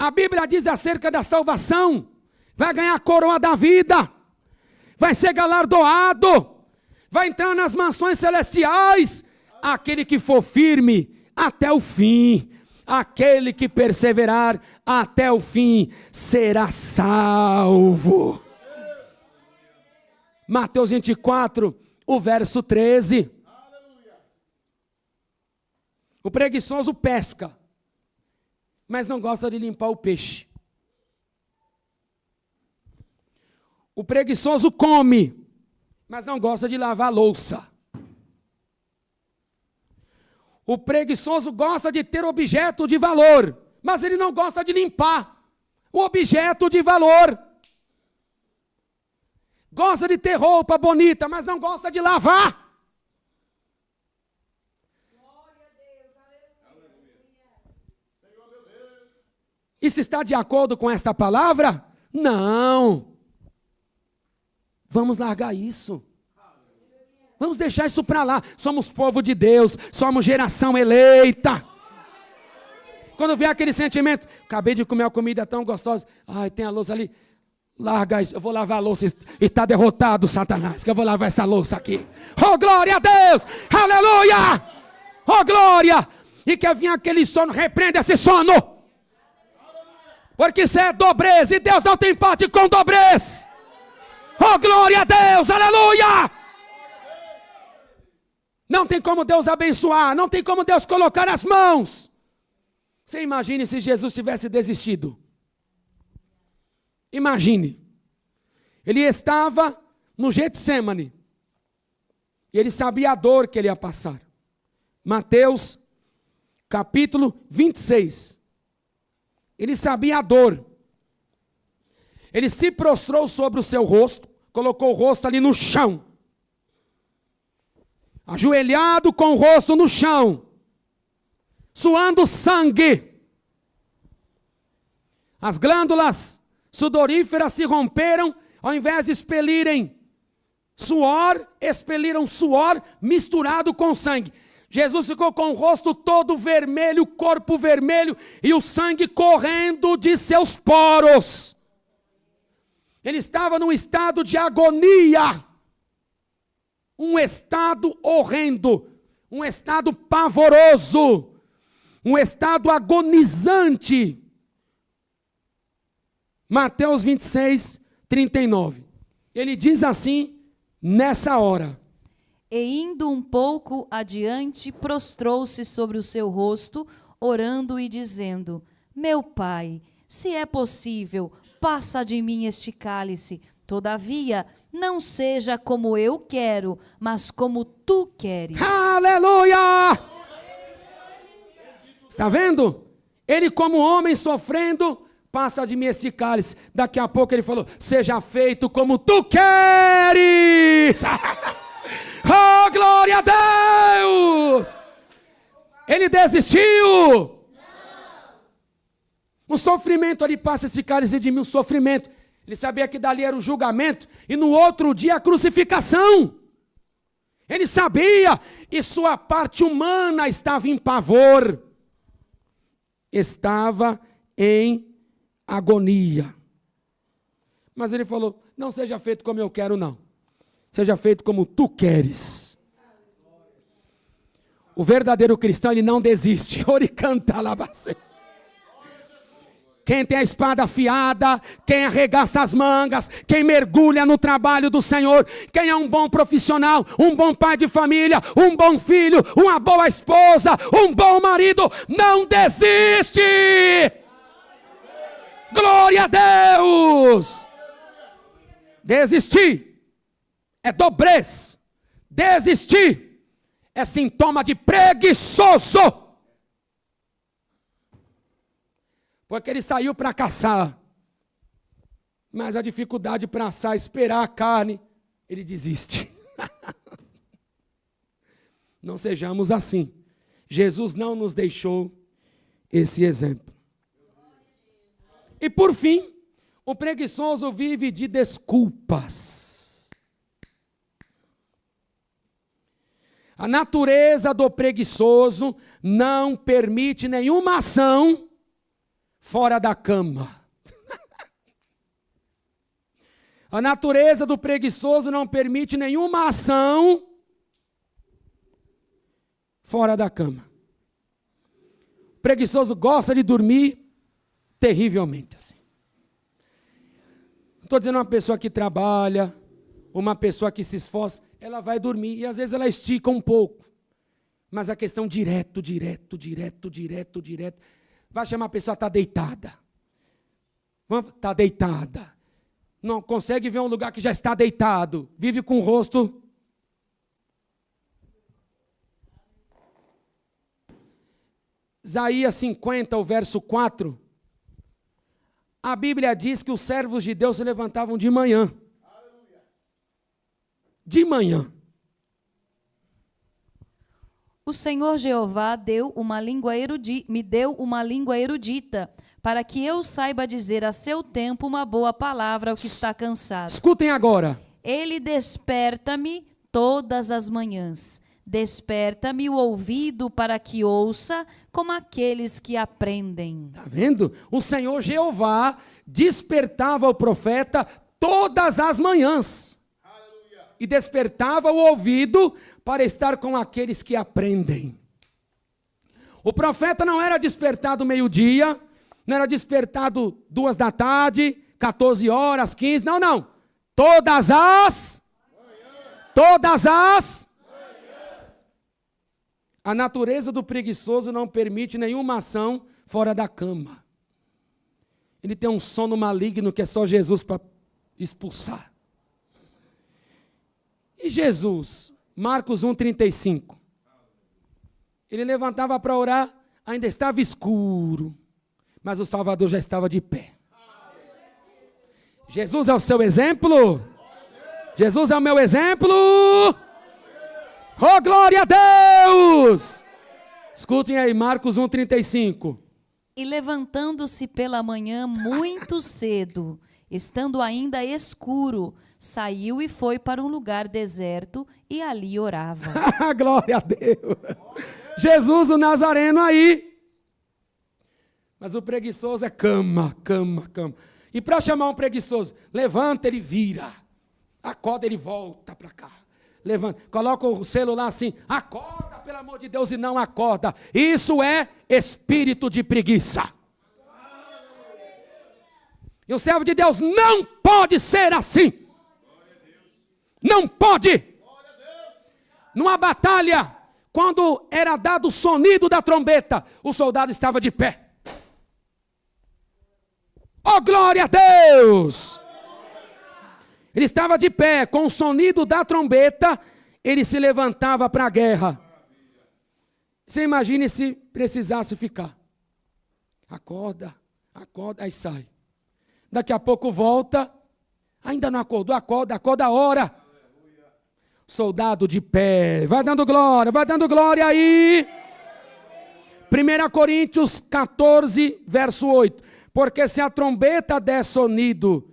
A Bíblia diz acerca da salvação, vai ganhar a coroa da vida, vai ser galardoado, vai entrar nas mansões celestiais, aquele que for firme até o fim. Aquele que perseverar até o fim será salvo. Mateus 24, o verso 13. O preguiçoso pesca, mas não gosta de limpar o peixe. O preguiçoso come, mas não gosta de lavar a louça. O preguiçoso gosta de ter objeto de valor, mas ele não gosta de limpar o objeto de valor. Gosta de ter roupa bonita, mas não gosta de lavar. Glória a Deus, Isso está de acordo com esta palavra? Não. Vamos largar isso. Vamos deixar isso para lá. Somos povo de Deus, somos geração eleita. Quando vier aquele sentimento, acabei de comer uma comida tão gostosa, ai, tem a louça ali, larga isso, eu vou lavar a louça e está derrotado Satanás, que eu vou lavar essa louça aqui. Oh, glória a Deus, aleluia, oh, glória. E quer vir aquele sono, repreenda esse sono, porque isso é dobrez, e Deus não tem parte com dobrez. Oh, glória a Deus, aleluia. Não tem como Deus abençoar, não tem como Deus colocar as mãos. Você imagine se Jesus tivesse desistido. Imagine. Ele estava no Getsêmani. E ele sabia a dor que ele ia passar. Mateus, capítulo 26. Ele sabia a dor. Ele se prostrou sobre o seu rosto, colocou o rosto ali no chão. Ajoelhado com o rosto no chão, suando sangue. As glândulas sudoríferas se romperam, ao invés de expelirem suor, expeliram suor misturado com sangue. Jesus ficou com o rosto todo vermelho, o corpo vermelho e o sangue correndo de seus poros. Ele estava num estado de agonia. Um estado horrendo, um estado pavoroso, um estado agonizante. Mateus 26, 39. Ele diz assim, nessa hora. E indo um pouco adiante, prostrou-se sobre o seu rosto, orando e dizendo, meu Pai, se é possível, passa de mim este cálice, todavia, não seja como eu quero, mas como tu queres. Aleluia! Está vendo? Ele como homem sofrendo, passa de mim este cálice. Daqui a pouco ele falou, seja feito como tu queres. Oh, glória a Deus! Ele desistiu. O sofrimento ali passa esse cálice de mim, o sofrimento. Ele sabia que dali era o julgamento e no outro dia a crucificação. Ele sabia e sua parte humana estava em pavor. Estava em agonia. Mas ele falou, não seja feito como eu quero não. Seja feito como tu queres. O verdadeiro cristão, ele não desiste. Oricanta labacê. Quem tem a espada afiada, quem arregaça as mangas, quem mergulha no trabalho do Senhor, quem é um bom profissional, um bom pai de família, um bom filho, uma boa esposa, um bom marido, não desiste! Glória a Deus! Desistir é dobrez, desistir é sintoma de preguiçoso. porque ele saiu para caçar. Mas a dificuldade para assar, esperar a carne, ele desiste. Não sejamos assim. Jesus não nos deixou esse exemplo. E por fim, o preguiçoso vive de desculpas. A natureza do preguiçoso não permite nenhuma ação fora da cama. A natureza do preguiçoso não permite nenhuma ação fora da cama. O preguiçoso gosta de dormir terrivelmente assim. Estou dizendo uma pessoa que trabalha, uma pessoa que se esforça, ela vai dormir e às vezes ela estica um pouco. Mas a questão direto. Vai chamar a pessoa, está deitada. Está deitada. Não consegue ver um lugar que já está deitado. Vive com o rosto. Isaías 50, o verso 4. A Bíblia diz que os servos de Deus se levantavam de manhã. De manhã. O Senhor Jeová me deu uma língua erudita, para que eu saiba dizer a seu tempo uma boa palavra ao que está cansado. Escutem agora. Ele desperta-me todas as manhãs. Desperta-me o ouvido para que ouça, como aqueles que aprendem. Está vendo? O Senhor Jeová despertava o profeta todas as manhãs. Aleluia. E despertava o ouvido para estar com aqueles que aprendem. O profeta não era despertado meio-dia, não era despertado 2 da tarde, 14 horas, 15, não. Todas as A natureza do preguiçoso não permite nenhuma ação fora da cama. Ele tem um sono maligno que é só Jesus para expulsar. E Jesus, Marcos 1,35. Ele levantava para orar, ainda estava escuro, mas o Salvador já estava de pé. Jesus é o seu exemplo? Jesus é o meu exemplo? Oh, glória a Deus! Escutem aí, Marcos 1,35. E levantando-se pela manhã muito cedo, estando ainda escuro, saiu e foi para um lugar deserto e ali orava. Glória a Deus! Jesus o Nazareno aí. Mas o preguiçoso é cama. E para chamar um preguiçoso, levanta, ele vira. Acorda, ele volta para cá. Levanta, coloca o celular assim, acorda pelo amor de Deus, e não acorda. Isso é espírito de preguiça. E o servo de Deus não pode ser assim. Não pode. Numa batalha, quando era dado o sonido da trombeta, o soldado estava de pé. Oh, glória a Deus! Ele estava de pé, com o sonido da trombeta, ele se levantava para a guerra. Você imagine se precisasse ficar. Acorda, aí sai. Daqui a pouco volta, ainda não acordou, acorda a hora. Soldado de pé, vai dando glória aí. 1 Coríntios 14, verso 8. Porque se a trombeta der sonido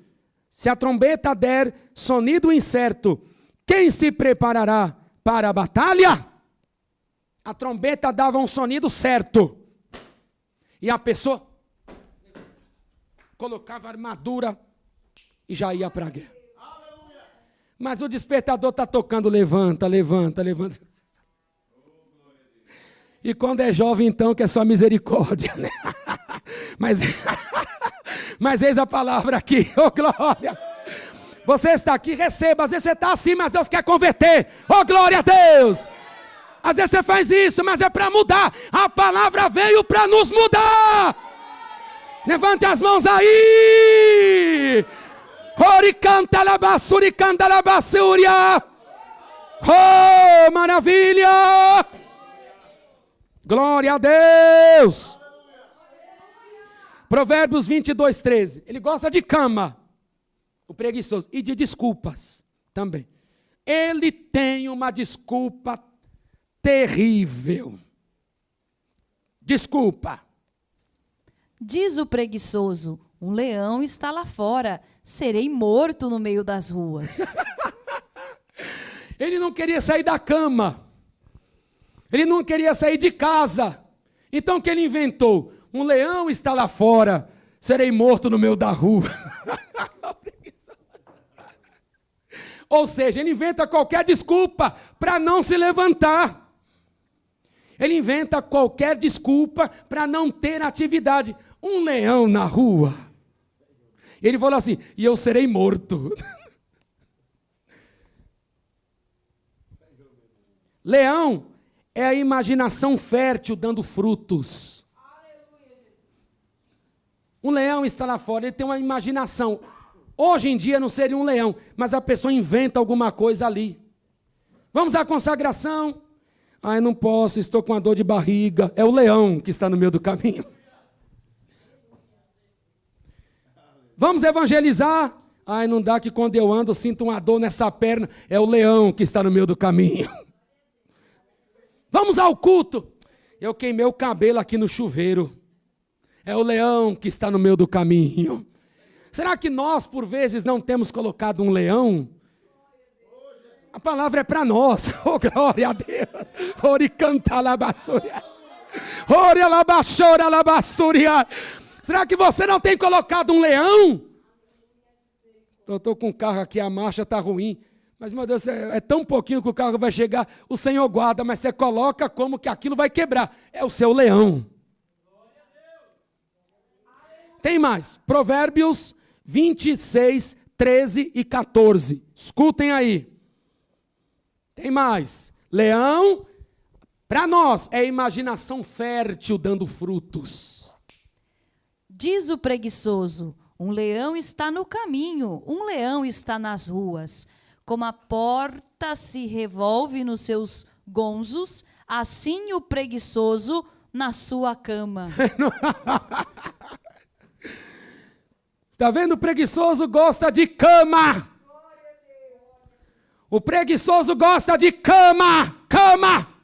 incerto, quem se preparará para a batalha? A trombeta dava um sonido certo. E a pessoa colocava a armadura e já ia para a guerra. Mas o despertador está tocando, levanta. E quando é jovem, então, que é só misericórdia, né? Mas eis a palavra aqui, oh glória. Você está aqui, receba. Às vezes você está assim, mas Deus quer converter. Oh glória a Deus. Às vezes você faz isso, mas é para mudar. A palavra veio para nos mudar. Levante as mãos aí. Oh, maravilha. Glória a Deus. Provérbios 22, 13. Ele gosta de cama, o preguiçoso, e de desculpas também. Ele tem uma desculpa terrível. Desculpa. Diz o preguiçoso: um leão está lá fora, serei morto no meio das ruas. Ele não queria sair da cama. Ele não queria sair de casa. Então o que ele inventou? Um leão está lá fora, serei morto no meio da rua. Ou seja, ele inventa qualquer desculpa para não se levantar. Ele inventa qualquer desculpa para não ter atividade. Um leão na rua. Ele falou assim: e eu serei morto. Leão é a imaginação fértil dando frutos. Um leão está lá fora, ele tem uma imaginação. Hoje em dia não seria um leão, mas a pessoa inventa alguma coisa ali. Vamos à consagração. Ai, não posso, estou com uma dor de barriga. É o leão que está no meio do caminho. Vamos evangelizar. Ai, não dá, que quando eu ando eu sinto uma dor nessa perna. É o leão que está no meio do caminho. Vamos ao culto. Eu queimei o cabelo aqui no chuveiro. É o leão que está no meio do caminho. Será que nós, por vezes, não temos colocado um leão? A palavra é para nós. Oh, glória a Deus. Ori canta labassúria. Ori alabaxora labassúria. Será que você não tem colocado um leão? Eu estou com o carro aqui, a marcha está ruim. Mas, meu Deus, é tão pouquinho que o carro vai chegar. O Senhor guarda, mas você coloca como que aquilo vai quebrar. É o seu leão. Tem mais. Provérbios 26, 13 e 14. Escutem aí. Tem mais. Leão, para nós, é imaginação fértil dando frutos. Diz o preguiçoso: um leão está no caminho, um leão está nas ruas. Como a porta se revolve nos seus gonzos, assim o preguiçoso na sua cama. Está vendo? O preguiçoso gosta de cama. O preguiçoso gosta de cama. Cama.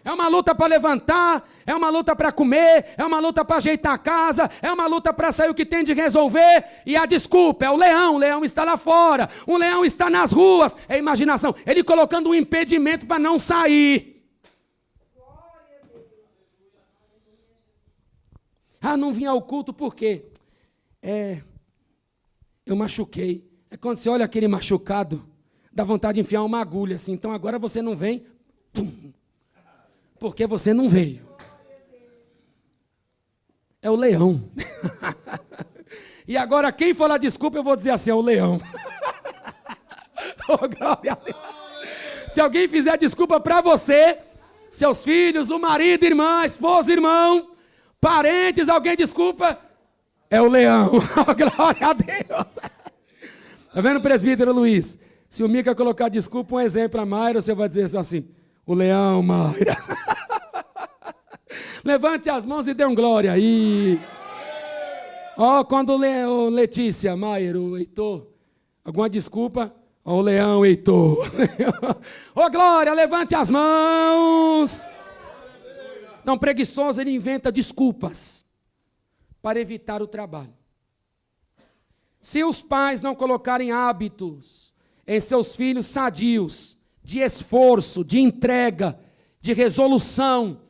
É uma luta para levantar, é uma luta para comer, é uma luta para ajeitar a casa, é uma luta para sair o que tem de resolver. E a desculpa é o leão está lá fora, o leão está nas ruas. É a imaginação, ele colocando um impedimento para não sair. Ah, não vim ao culto por quê? Eu machuquei. É quando você olha aquele machucado, dá vontade de enfiar uma agulha assim. Então agora você não vem, pum, porque você não veio. É o leão. E agora quem falar desculpa, eu vou dizer assim, é o leão. Oh, glória a Deus. Se alguém fizer desculpa para você, seus filhos, o marido, irmã, esposa, irmão, parentes, alguém desculpa, é o leão. Oh, glória a Deus. Está vendo, presbítero Luiz? Se o Mica colocar desculpa, um exemplo a Mayra, você vai dizer assim, o leão, Mayra. Levante as mãos e dê um glória aí. Ó, quando o Letícia, Mayra, o Heitor, alguma desculpa, ó, o leão, Heitor. Ó, glória, levante as mãos. Então, preguiçoso, ele inventa desculpas para evitar o trabalho. Se os pais não colocarem hábitos em seus filhos sadios, de esforço, de entrega, de resolução,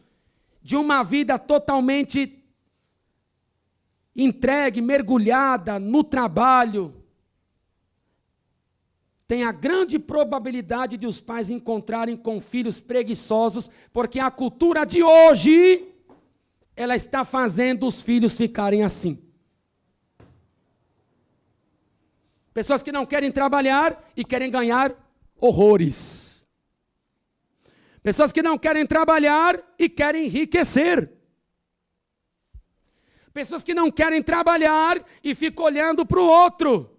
de uma vida totalmente entregue, mergulhada no trabalho, tem a grande probabilidade de os pais encontrarem com filhos preguiçosos, porque a cultura de hoje, ela está fazendo os filhos ficarem assim. Pessoas que não querem trabalhar e querem ganhar horrores. Pessoas que não querem trabalhar e querem enriquecer. Pessoas que não querem trabalhar e ficam olhando para o outro.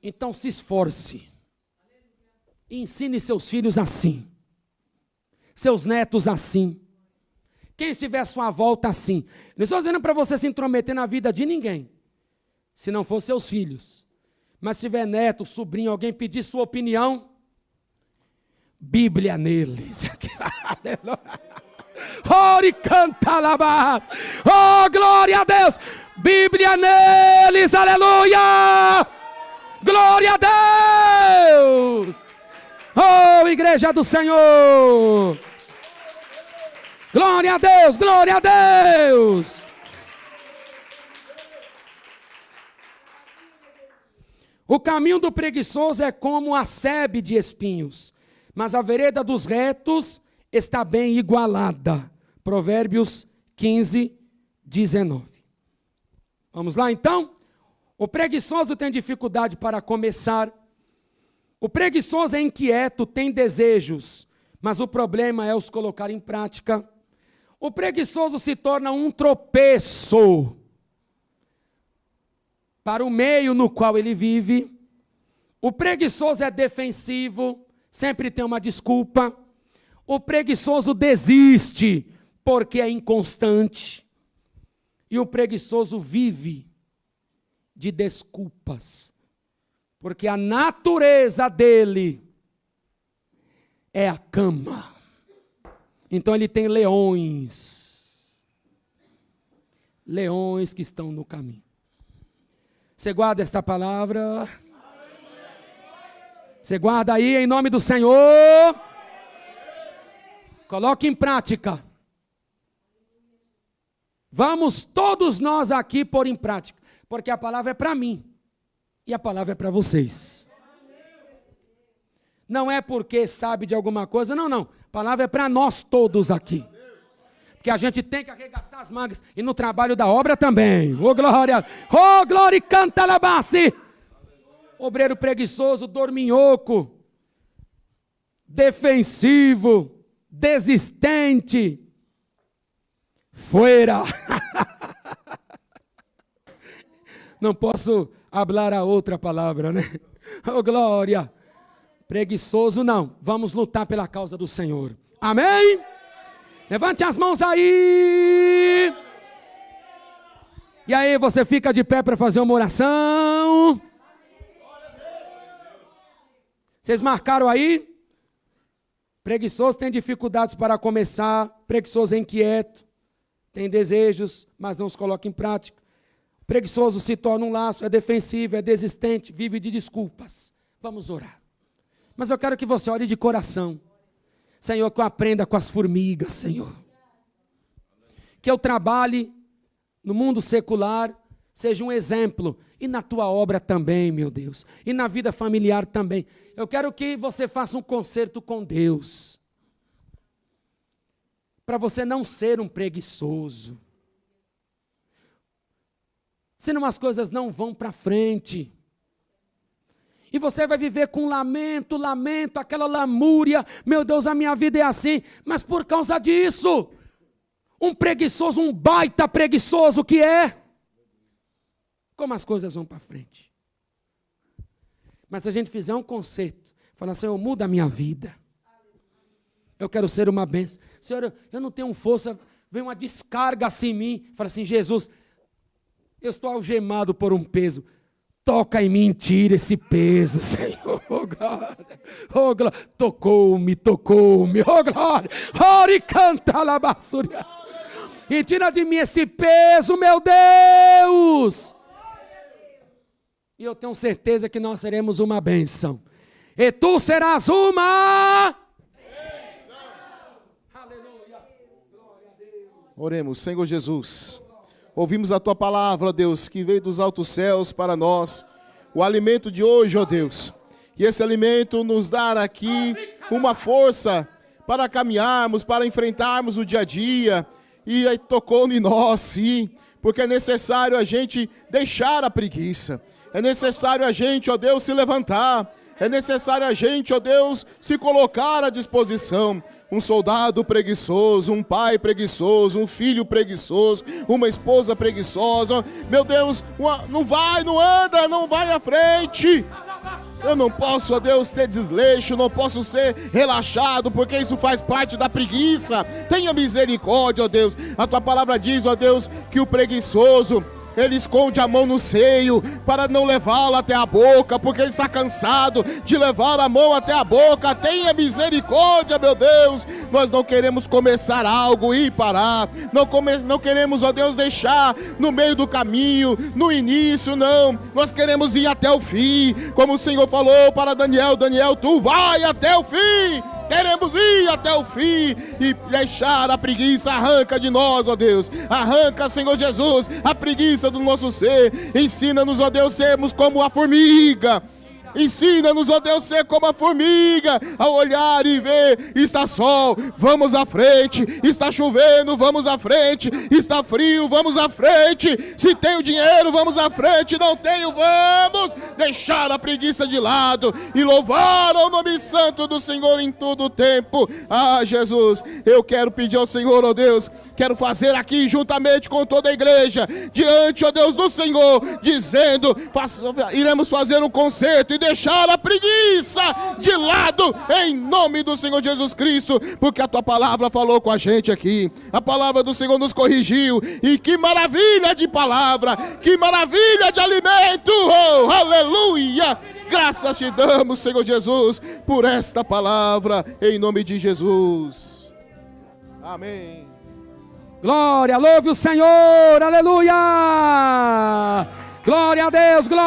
Então se esforce. Ensine seus filhos assim. Seus netos assim. Quem estiver à sua volta assim. Não estou dizendo para você se intrometer na vida de ninguém, se não for seus filhos. Mas se tiver neto, sobrinho, alguém pedir sua opinião, Bíblia neles. Ore canta lá. Oh, glória a Deus. Bíblia neles, aleluia. Glória a Deus. Oh, igreja do Senhor. Glória a Deus, glória a Deus. O caminho do preguiçoso é como a sebe de espinhos, mas a vereda dos retos está bem igualada. Provérbios 15, 19. Vamos lá então? O preguiçoso tem dificuldade para começar. O preguiçoso é inquieto, tem desejos, mas o problema é os colocar em prática. O preguiçoso se torna um tropeço para o meio no qual ele vive. O preguiçoso é defensivo, sempre tem uma desculpa. O preguiçoso desiste porque é inconstante. E o preguiçoso vive de desculpas, porque a natureza dele é a cama. Então ele tem leões que estão no caminho. Você guarda esta palavra? Você guarda aí em nome do Senhor? Coloque em prática. Vamos todos nós aqui pôr em prática, porque a palavra é para mim e a palavra é para vocês. Não é porque sabe de alguma coisa, não. A palavra é para nós todos aqui. Porque a gente tem que arregaçar as mangas e no trabalho da obra também. Ô glória! Ô glória, canta labasse! Obreiro preguiçoso, dorminhoco, defensivo, desistente. Fuera! Não posso hablar a outra palavra, né? Ô glória! Preguiçoso não, vamos lutar pela causa do Senhor. Amém? Levante as mãos aí. E aí você fica de pé para fazer uma oração. Vocês marcaram aí? Preguiçoso tem dificuldades para começar. Preguiçoso é inquieto. Tem desejos, mas não os coloca em prática. Preguiçoso se torna um laço, é defensivo, é desistente, vive de desculpas. Vamos orar. Mas eu quero que você ore de coração. Senhor, que eu aprenda com as formigas, Senhor. Que eu trabalhe no mundo secular, seja um exemplo. E na tua obra também, meu Deus. E na vida familiar também. Eu quero que você faça um concerto com Deus. Para você não ser um preguiçoso. Senão as coisas não vão para frente. E você vai viver com lamento, aquela lamúria. Meu Deus, a minha vida é assim. Mas por causa disso, um preguiçoso, um baita preguiçoso que é, como as coisas vão para frente. Mas se a gente fizer um concerto, falar, Senhor, muda a minha vida. Eu quero ser uma bênção. Senhor, eu não tenho força, vem uma descarga assim em mim. Fala assim, Jesus, eu estou algemado por um peso. Toca em mim, tira esse peso, Senhor. Oh, glória. Oh, glória. Tocou-me. Oh, glória. Ore, canta, alabaçúria. E tira de mim esse peso, meu Deus. E eu tenho certeza que nós seremos uma bênção. E tu serás uma bênção. Aleluia. Glória a Deus. Oremos, Senhor Jesus. Ouvimos a tua palavra, ó Deus, que veio dos altos céus para nós. O alimento de hoje, ó Deus. E esse alimento nos dá aqui uma força para caminharmos, para enfrentarmos o dia a dia. E aí tocou em nós, sim. Porque é necessário a gente deixar a preguiça. É necessário a gente, ó Deus, se levantar. É necessário a gente, ó Deus, se colocar à disposição. Um soldado preguiçoso, um pai preguiçoso, um filho preguiçoso, uma esposa preguiçosa. Meu Deus, não vai, não anda, não vai à frente. Eu não posso, ó Deus, ter desleixo, não posso ser relaxado, porque isso faz parte da preguiça. Tenha misericórdia, ó Deus. A tua palavra diz, ó Deus, que o preguiçoso, ele esconde a mão no seio para não levá-la até a boca, porque ele está cansado de levar a mão até a boca. Tenha misericórdia, meu Deus. Nós não queremos começar algo e parar. Não queremos, ó Deus, deixar no meio do caminho, no início, não. Nós queremos ir até o fim. Como o Senhor falou para Daniel: Daniel, tu vai até o fim. Queremos ir até o fim e deixar a preguiça. Arranca de nós, ó Deus. Arranca, Senhor Jesus, a preguiça do nosso ser. Ensina-nos, ó Deus, sermos como a formiga. Ensina-nos, ó Deus, ser como a formiga, a olhar e ver, está sol, vamos à frente, está chovendo, vamos à frente, está frio, vamos à frente, se tenho dinheiro, vamos à frente, não tenho, vamos deixar a preguiça de lado e louvar o nome santo do Senhor em todo o tempo. Ah, Jesus, eu quero pedir ao Senhor, ó Deus, quero fazer aqui juntamente com toda a igreja, diante, ó Deus, do Senhor, dizendo, iremos fazer um concerto e deixar a preguiça de lado, em nome do Senhor Jesus Cristo, porque a tua palavra falou com a gente aqui, a palavra do Senhor nos corrigiu, e que maravilha de palavra, que maravilha de alimento, oh, aleluia! Graças te damos, Senhor Jesus, por esta palavra, em nome de Jesus. Amém. Glória, louve o Senhor, aleluia! Glória a Deus, glória.